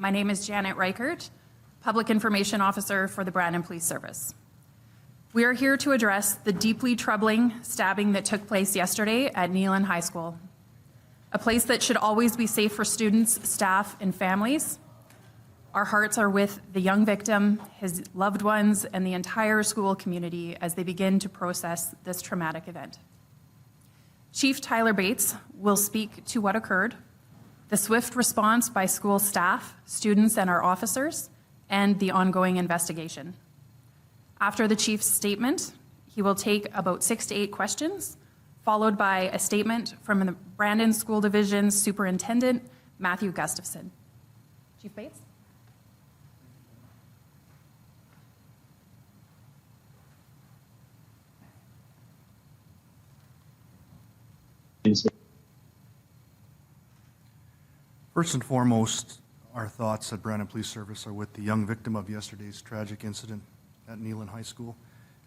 My name is Janet Reichert, Public Information Officer for the Brandon Police Service. We are here to address the deeply troubling stabbing that took place yesterday at Neelin High School, a place that should always be safe for students, staff, and families. Our hearts are with the young victim, his loved ones, and the entire school community as they begin to process this traumatic event. Chief Tyler Bates will speak to what occurred, the swift response by school staff, students, and our officers, and the ongoing investigation. After the chief's statement, he will take about 6 to 8 questions, followed by a statement from the Brandon School Division Superintendent, Matthew Gustafson. Chief Bates? First and foremost, our thoughts at Brandon Police Service are with the young victim of yesterday's tragic incident at Neelin High School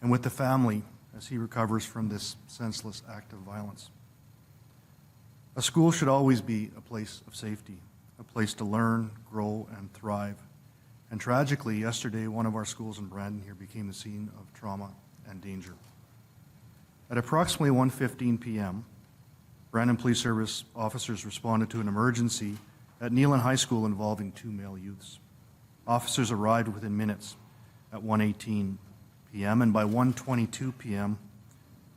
and with the family as he recovers from this senseless act of violence. A school should always be a place of safety, a place to learn, grow, and thrive. And tragically, yesterday, one of our schools in Brandon here became the scene of trauma and danger. At approximately 1:15 p.m., Brandon Police Service officers responded to an emergency at Neelin High School involving 2 male youths. Officers arrived within minutes at 1:18 p.m. and by 1:22 p.m.,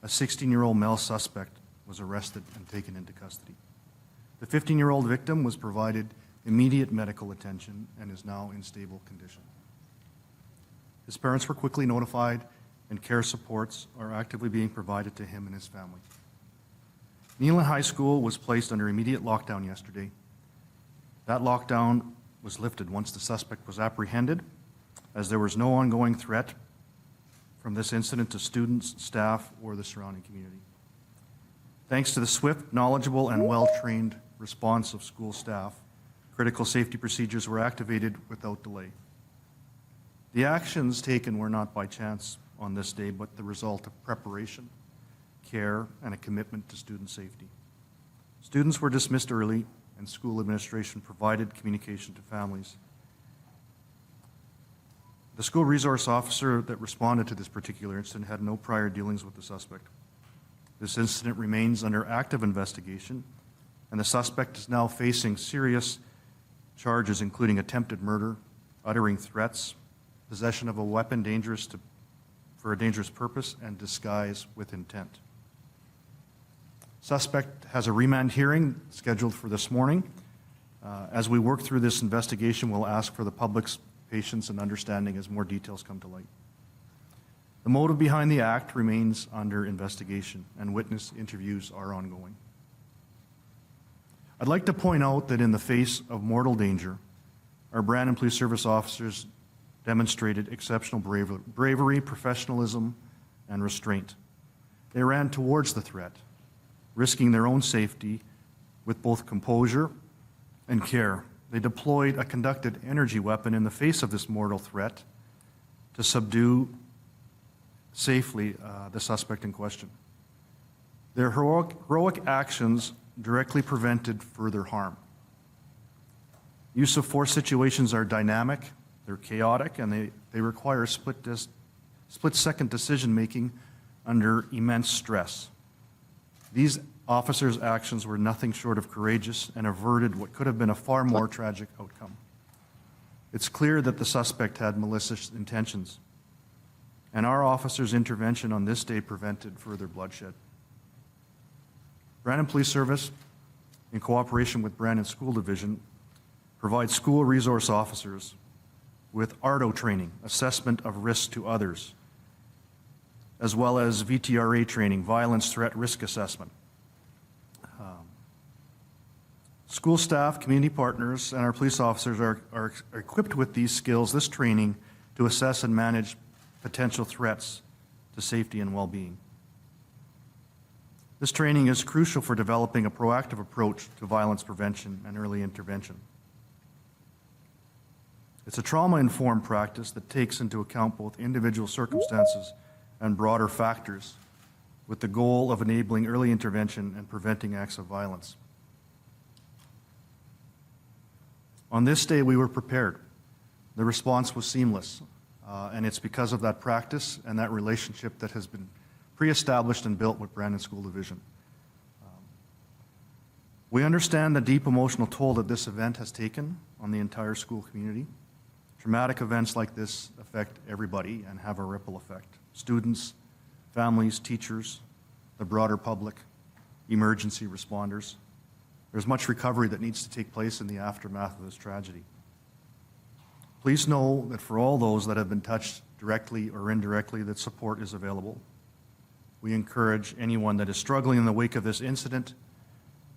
a 16-year-old male suspect was arrested and taken into custody. The 15-year-old victim was provided immediate medical attention and is now in stable condition. His parents were quickly notified and care supports are actively being provided to him and his family. Neelin High School was placed under immediate lockdown yesterday. That lockdown was lifted once the suspect was apprehended, as there was no ongoing threat from this incident to students, staff, or the surrounding community. Thanks to the swift, knowledgeable, and well-trained response of school staff, critical safety procedures were activated without delay. The actions taken were not by chance on this day, but the result of preparation, care, and a commitment to student safety. Students were dismissed early, and school administration provided communication to families. The school resource officer that responded to this particular incident had no prior dealings with the suspect. This incident remains under active investigation, and the suspect is now facing serious charges, including attempted murder, uttering threats, possession of a weapon for a dangerous purpose, and disguise with intent. Suspect has a remand hearing scheduled for this morning. As we work through this investigation, we'll ask for the public's patience and understanding as more details come to light. The motive behind the act remains under investigation, and witness interviews are ongoing. I'd like to point out that in the face of mortal danger, our Brandon Police Service officers demonstrated exceptional bravery, professionalism, and restraint. They ran towards the threat, risking their own safety with both composure and care. They deployed a conducted energy weapon in the face of this mortal threat to subdue safely the suspect in question. Their heroic actions directly prevented further harm. Use of force situations are dynamic, they're chaotic, and they require split-second decision-making under immense stress. These officers' actions were nothing short of courageous and averted what could have been a far more tragic outcome. It's clear that the suspect had malicious intentions, and our officers' intervention on this day prevented further bloodshed. Brandon Police Service, in cooperation with Brandon School Division, provides school resource officers with ARDO training, assessment of risk to others, as well as VTRA training, violence threat risk assessment. School staff, community partners, and our police officers are equipped with these skills, this training, to assess and manage potential threats to safety and well-being. This training is crucial for developing a proactive approach to violence prevention and early intervention. It's a trauma-informed practice that takes into account both individual circumstances and broader factors, with the goal of enabling early intervention and preventing acts of violence. On this day, we were prepared. The response was seamless, and it's because of that practice and that relationship that has been pre-established and built with Brandon School Division. We understand the deep emotional toll that this event has taken on the entire school community. Traumatic events like this affect everybody and have a ripple effect. Students, families, teachers, the broader public, emergency responders. There's much recovery that needs to take place in the aftermath of this tragedy. Please know that for all those that have been touched directly or indirectly, that support is available. We encourage anyone that is struggling in the wake of this incident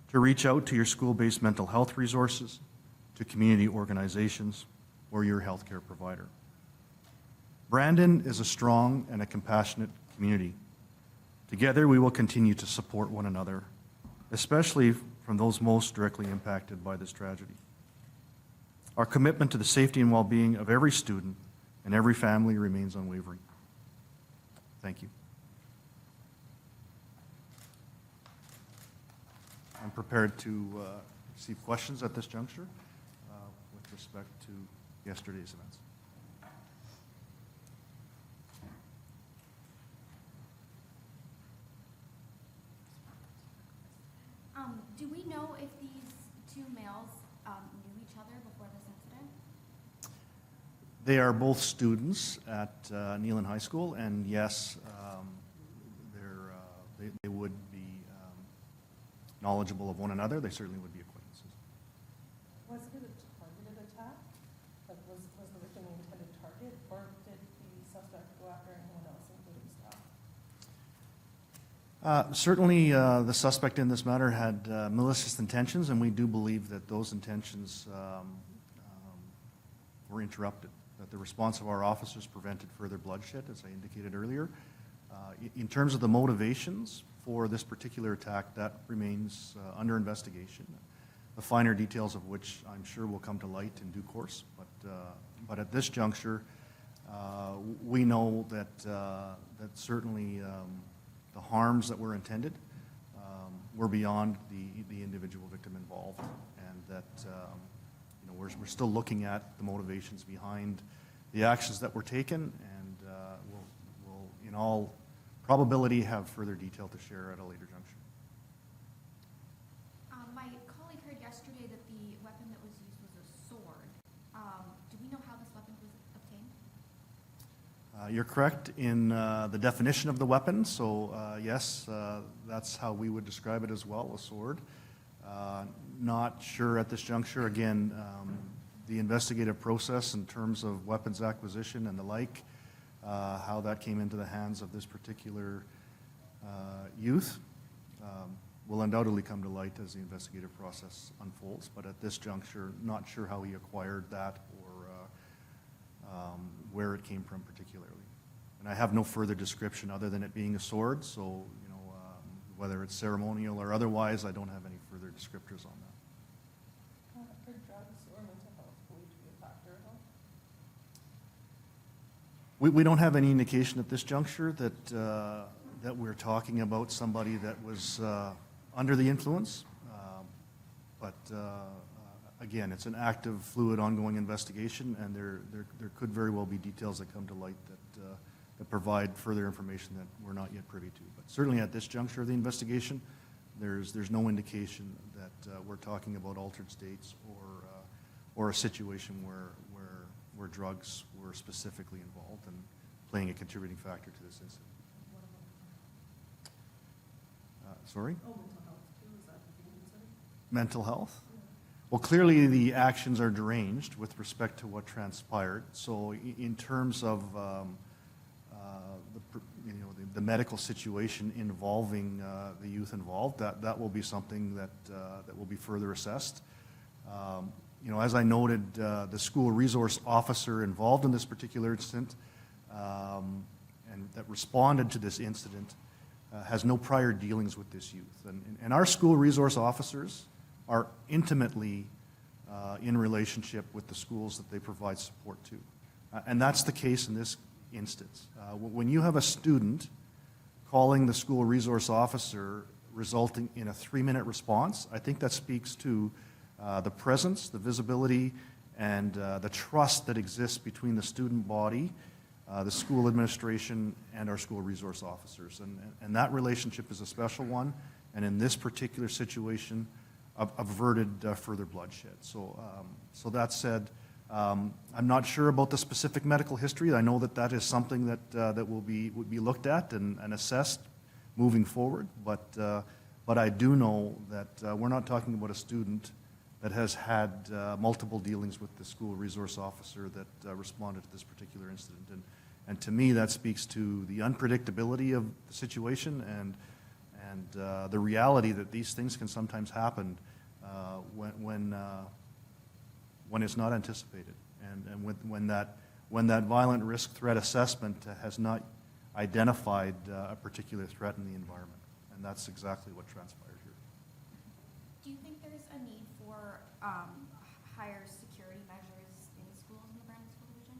to reach out to your school-based mental health resources, to community organizations, or your healthcare provider. Brandon is a strong and a compassionate community. Together, we will continue to support one another, especially from those most directly impacted by this tragedy. Our commitment to the safety and well-being of every student and every family remains unwavering. Thank you. I'm prepared to receive questions at this juncture with respect to yesterday's events. Do we know if these two males knew each other before this incident? They are both students at Neelin High School, and yes, they would be knowledgeable of one another. They certainly would be acquaintances. Was it a targeted attack? Like, was the victim the intended target, or did the suspect go after anyone else, including staff? Certainly, the suspect in this matter had malicious intentions, and we do believe that those intentions were interrupted, that the response of our officers prevented further bloodshed, as I indicated earlier. In terms of the motivations for this particular attack, that remains under investigation, the finer details of which I'm sure will come to light in due course. But at this juncture, we know that certainly the harms that were intended were beyond the individual victim involved, and that we're still looking at the motivations behind the actions that were taken, and we'll in all probability have further detail to share at a later juncture. My colleague heard yesterday that the weapon that was used was a sword. Do we know how this weapon was obtained? You're correct in the definition of the weapon, so yes, that's how we would describe it as well, a sword. Not sure at this juncture, again, the investigative process in terms of weapons acquisition and the like, how that came into the hands of this particular youth will undoubtedly come to light as the investigative process unfolds, but at this juncture, not sure how he acquired that or where it came from particularly. And I have no further description other than it being a sword, so whether it's ceremonial or otherwise, I don't have any further descriptors on that. Are drugs or mental health believed to be a factor at all? We don't have any indication at this juncture that we're talking about somebody that was under the influence, but again, it's an active, fluid, ongoing investigation, and there could very well be details that come to light that provide further information that we're not yet privy to. But certainly at this juncture of the investigation, there's no indication that we're talking about altered states or a situation where drugs were specifically involved and playing a contributing factor to this incident. Sorry? Oh, mental health too, is that being considered? Mental health? Well, clearly the actions are deranged with respect to what transpired. So in terms of the medical situation involving the youth involved, that will be something that will be further assessed. As I noted, the school resource officer involved in this particular incident and that responded to this incident has no prior dealings with this youth. And our school resource officers are intimately in relationship with the schools that they provide support to. And that's the case in this instance. When you have a student calling the school resource officer resulting in a 3-minute response, I think that speaks to the presence, the visibility, and the trust that exists between the student body, the school administration, and our school resource officers. And that relationship is a special one, and in this particular situation, averted further bloodshed. So that said, I'm not sure about the specific medical history. I know that is something that would be looked at and assessed moving forward, but I do know that we're not talking about a student that has had multiple dealings with the school resource officer that responded to this particular incident. And to me, that speaks to the unpredictability of the situation and the reality that these things can sometimes happen when it's not anticipated, and when that violent risk threat assessment has not identified a particular threat in the environment, and that's exactly what transpired here. Do you think there's a need for higher security measures in schools in the Brandon School Division?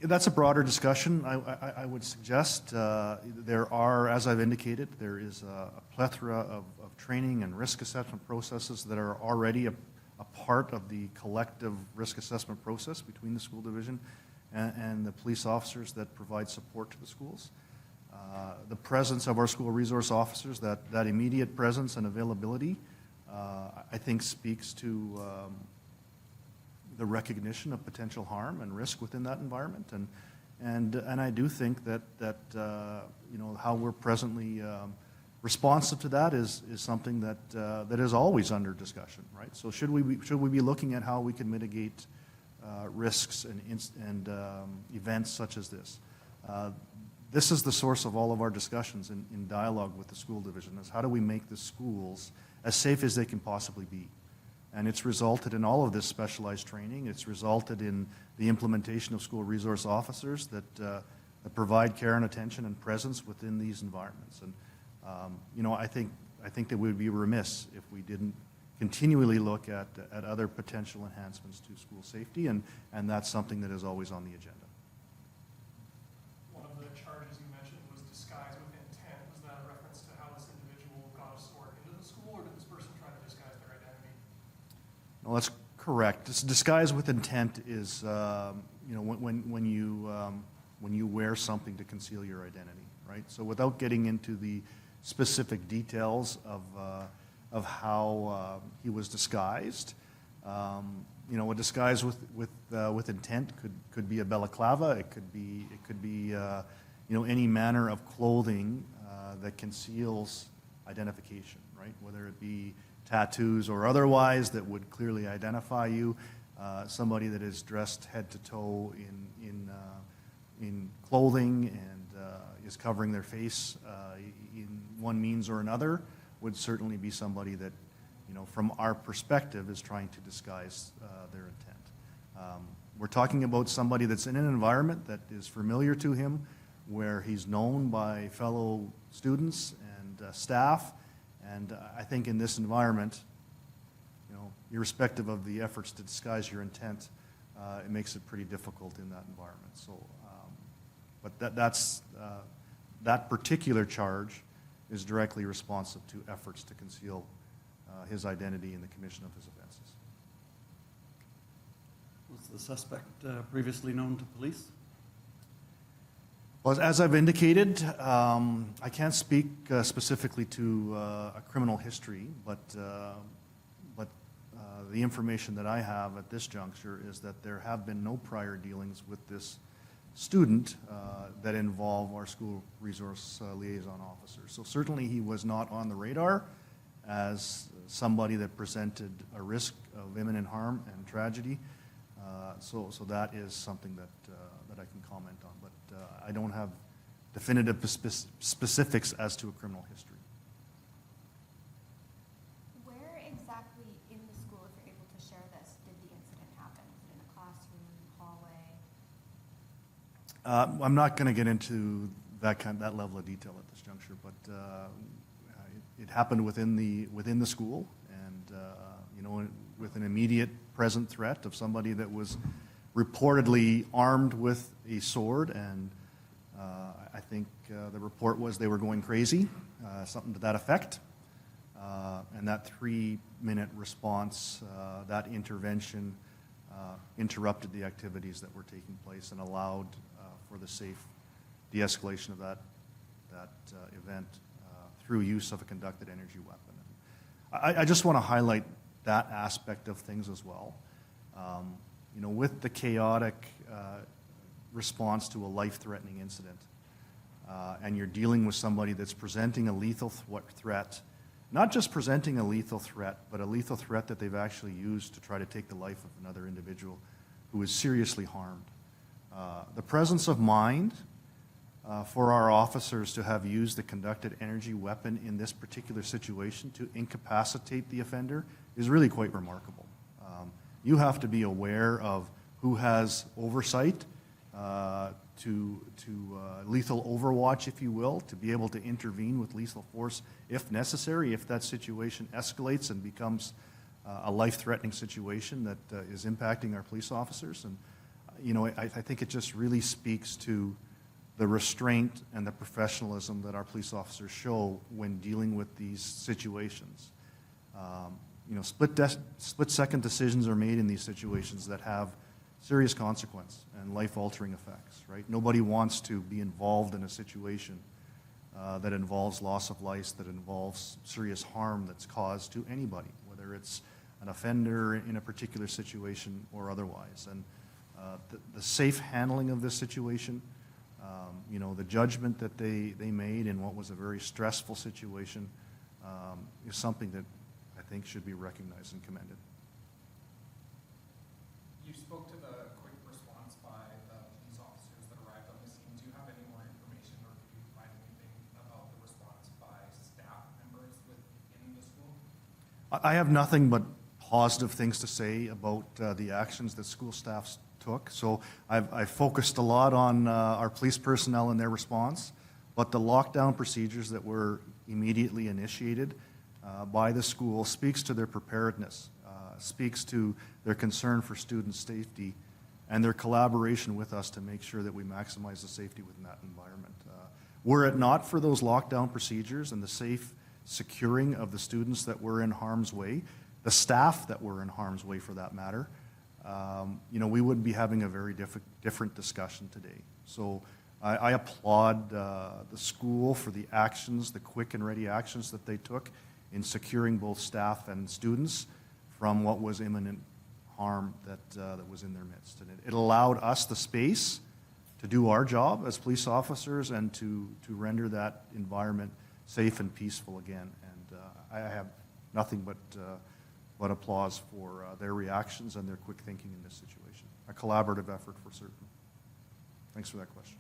That's a broader discussion. I would suggest there are, as I've indicated, there is a plethora of training and risk assessment processes that are already a part of the collective risk assessment process between the school division and the police officers that provide support to the schools. The presence of our school resource officers, that immediate presence and availability, I think speaks to the recognition of potential harm and risk within that environment, and I do think that how we're presently responsive to that is something that is always under discussion, right? So should we be looking at how we can mitigate risks and events such as this? This is the source of all of our discussions in dialogue with the school division, is how do we make the schools as safe as they can possibly be? And it's resulted in all of this specialized training. It's resulted in the implementation of school resource officers that provide care and attention and presence within these environments. And I think that we would be remiss if we didn't continually look at other potential enhancements to school safety, and that's something that is always on the agenda. One of the charges you mentioned was disguise with intent. Was that a reference to how this individual got a sword into the school, or did this person try to disguise their identity? No, that's correct. This disguise with intent is, when you wear something to conceal your identity, right? So without getting into the specific details of how he was disguised, a disguise with intent could be a balaclava. It could be any manner of clothing that conceals identification, right? Whether it be tattoos or otherwise that would clearly identify you, somebody that is dressed head to toe in clothing and is covering their face in one means or another would certainly be somebody that, from our perspective, is trying to disguise their intent. We're talking about somebody that's in an environment that is familiar to him, where he's known by fellow students and staff. And I think in this environment, irrespective of the efforts to disguise your intent, it makes it pretty difficult in that environment. So, but that particular charge is directly responsive to efforts to conceal his identity in the commission of his offenses. Was the suspect previously known to police? Well, as I've indicated, I can't speak specifically to a criminal history, but the information that I have at this juncture is that there have been no prior dealings with this student that involve our school resource liaison officer. So certainly he was not on the radar as somebody that presented a risk of imminent harm and tragedy. So that is something that I can comment on, but I don't have definitive specifics as to a criminal history. Where exactly in the school, if you're able to share this, did the incident happen? Was it in a classroom, hallway? I'm not going to get into that level of detail at this juncture, but it happened within the school, and with an immediate present threat of somebody that was reportedly armed with a sword, and I think the report was they were going crazy, something to that effect. And that 3-minute response, that intervention interrupted the activities that were taking place and allowed for the safe de-escalation of that event through use of a conducted energy weapon. I just want to highlight that aspect of things as well. You know, with the chaotic response to a life-threatening incident, and you're dealing with somebody that's presenting a lethal threat, not just presenting a lethal threat, but a lethal threat that they've actually used to try to take the life of another individual who is seriously harmed. The presence of mind for our officers to have used the conducted energy weapon in this particular situation to incapacitate the offender is really quite remarkable. You have to be aware of who has oversight to lethal overwatch, if you will, to be able to intervene with lethal force if necessary, if that situation escalates and becomes a life-threatening situation that is impacting our police officers. And, you know, I think it just really speaks to the restraint and the professionalism that our police officers show when dealing with these situations. You know, split-second decisions are made in these situations that have serious consequence and life-altering effects, right? Nobody wants to be involved in a situation that involves loss of life, that involves serious harm that's caused to anybody, whether it's an offender in a particular situation or otherwise. And the safe handling of this situation, you know, the judgment that they made in what was a very stressful situation is something that I think should be recognized and commended. You spoke to the quick response by the police officers that arrived on the scene. Do you have any more information, or could you provide anything about the response by staff members within the school? I have nothing but positive things to say about the actions that school staff took. So I've focused a lot on our police personnel and their response, but the lockdown procedures that were immediately initiated by the school speaks to their preparedness, speaks to their concern for student safety and their collaboration with us to make sure that we maximize the safety within that environment. Were it not for those lockdown procedures and the safe securing of the students that were in harm's way, the staff that were in harm's way for that matter, you know, we would be having a very different discussion today. So I applaud the school for the actions, the quick and ready actions that they took in securing both staff and students from what was imminent harm that was in their midst. And it allowed us the space to do our job as police officers and to render that environment safe and peaceful again. And I have nothing but applause for their reactions and their quick thinking in this situation. A collaborative effort for certain. Thanks for that question.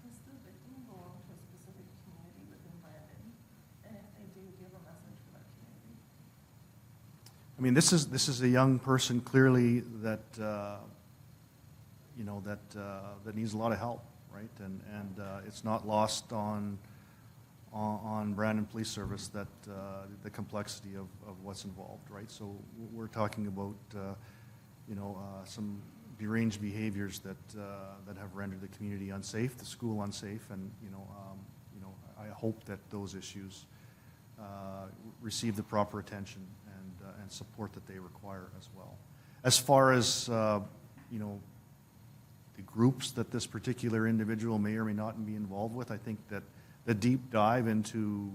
Does the victim belong to a specific community within Brandon? And if they do, give a message for that community? I mean, this is a young person clearly that you know that needs a lot of help, right? And it's not lost on Brandon Police Service that the complexity of what's involved, right? So we're talking about you know some deranged behaviors that have rendered the community unsafe, the school unsafe, and you know I hope that those issues receive the proper attention and support that they require as well. As far as you know, the groups that this particular individual may or may not be involved with, I think that the deep dive into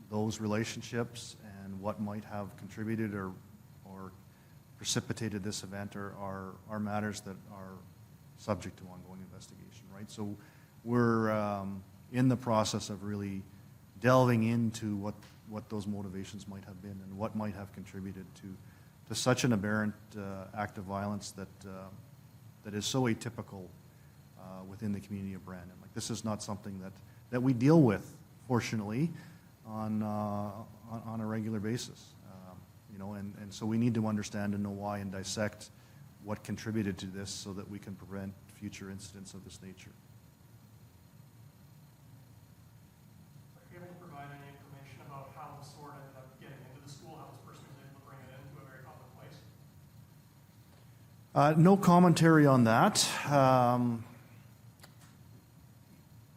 those relationships and what might have contributed or precipitated this event are matters that are subject to ongoing investigation, right? So we're in the process of really delving into what those motivations might have been and what might have contributed to such an aberrant act of violence that is so atypical within the community of Brandon. Like, this is not something that we deal with, fortunately, on a regular basis. You know, and so we need to understand and know why and dissect what contributed to this so that we can prevent future incidents of this nature. Are you able to provide any information about how the sword ended up getting into the school, how this person was able to bring it into a very public place? No commentary on that.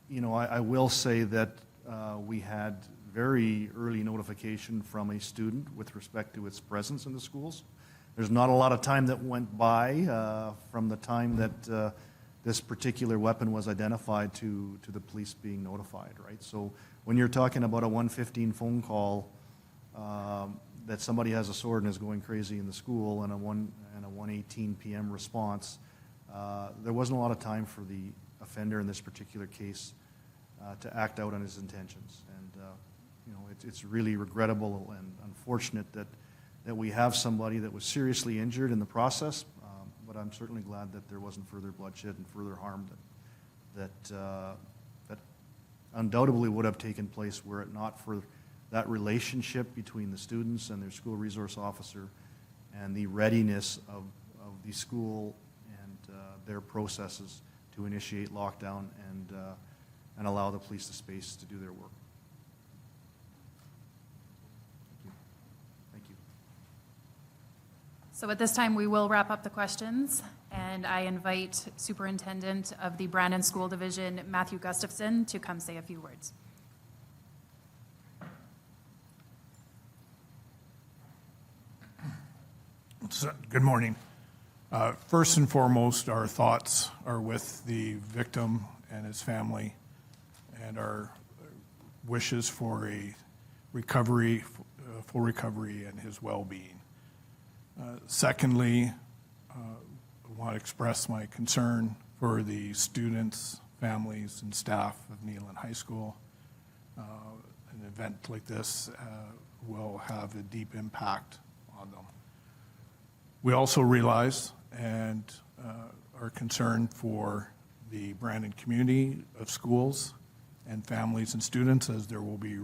You know, I will say that we had very early notification from a student with respect to its presence in the schools. There's not a lot of time that went by from the time that this particular weapon was identified to the police being notified, right? So when you're talking about a 115 phone call that somebody has a sword and is going crazy in the school, and a 1:18 p.m. response, there wasn't a lot of time for the offender in this particular case to act out on his intentions. And you know, it's really regrettable and unfortunate that we have somebody that was seriously injured in the process, but I'm certainly glad that there wasn't further bloodshed and further harm that undoubtedly would have taken place were it not for that relationship between the students and their school resource officer and the readiness of the school and their processes to initiate lockdown and allow the police the space to do their work. Thank you. So at this time, we will wrap up the questions, and I invite Superintendent of the Brandon School Division, Matthew Gustafson, to come say a few words. Good morning. First and foremost, our thoughts are with the victim and his family, and our wishes for a recovery, full recovery, and his well-being. Secondly, I want to express my concern for the students, families, and staff of Neelin High School. An event like this will have a deep impact on them. We also realize and are concerned for the Brandon community of schools and families and students, as there will be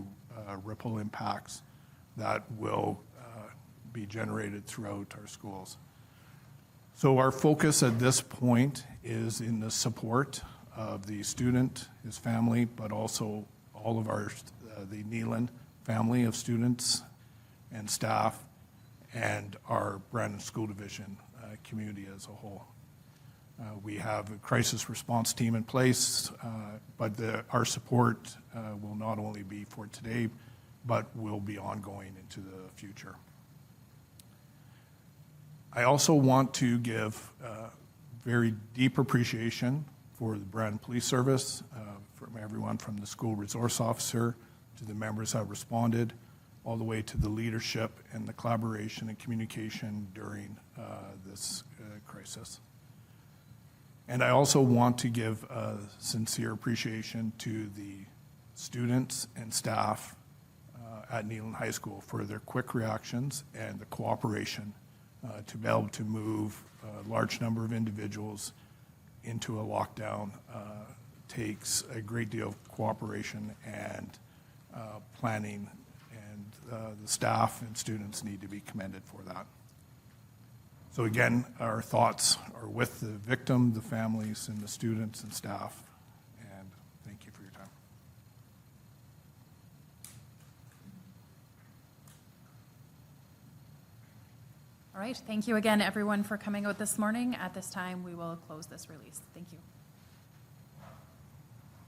ripple impacts that will be generated throughout our schools. So our focus at this point is in the support of the student, his family, but also all of our the Neelin family of students and staff, and our Brandon School Division community as a whole. We have a crisis response team in place, but our support will not only be for today, but will be ongoing into the future. I also want to give very deep appreciation for the Brandon Police Service, from everyone from the school resource officer to the members that responded, all the way to the leadership and the collaboration and communication during this crisis. And I also want to give sincere appreciation to the students and staff at Neelin High School for their quick reactions and the cooperation to be able to move a large number of individuals into a lockdown. Takes a great deal of cooperation and planning, and the staff and students need to be commended for that. So again, our thoughts are with the victim, the families, and the students and staff, and thank you for your time. All right, thank you again, everyone, for coming out this morning. At this time, we will close this release. Thank you.